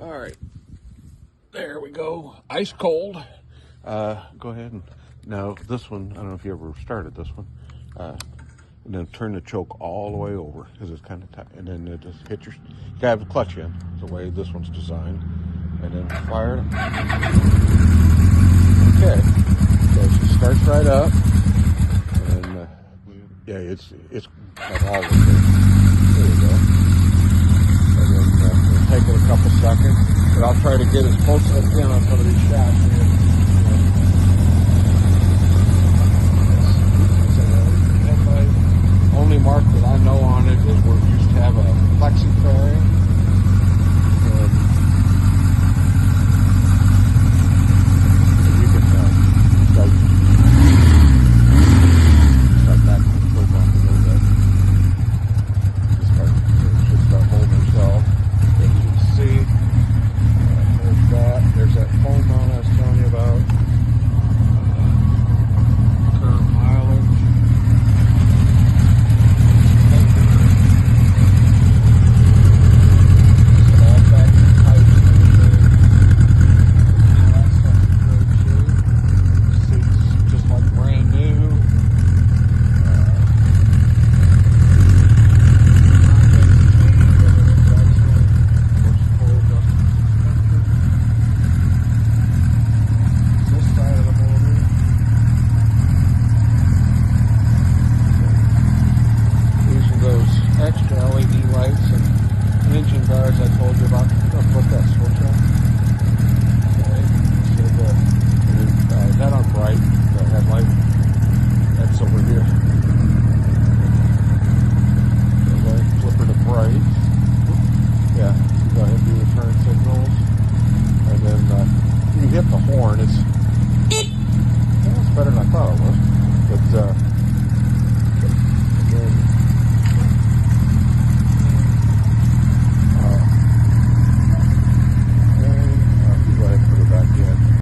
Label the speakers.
Speaker 1: All right, there we go. Ice cold. Go ahead and now this one. I don't know if you ever started this one. And then turn the choke all the way over because it's kind of tight, and then it just hit your. You gotta have the clutch in. That's the way this one's designed, and then fire it. Okay, so she starts right up, and yeah, it's got all of it. There you go. And then it'll take it a couple seconds, but I'll try to get as close as I can on some of these shots here. Only mark that I know on it is where it used to have a plexi fairing.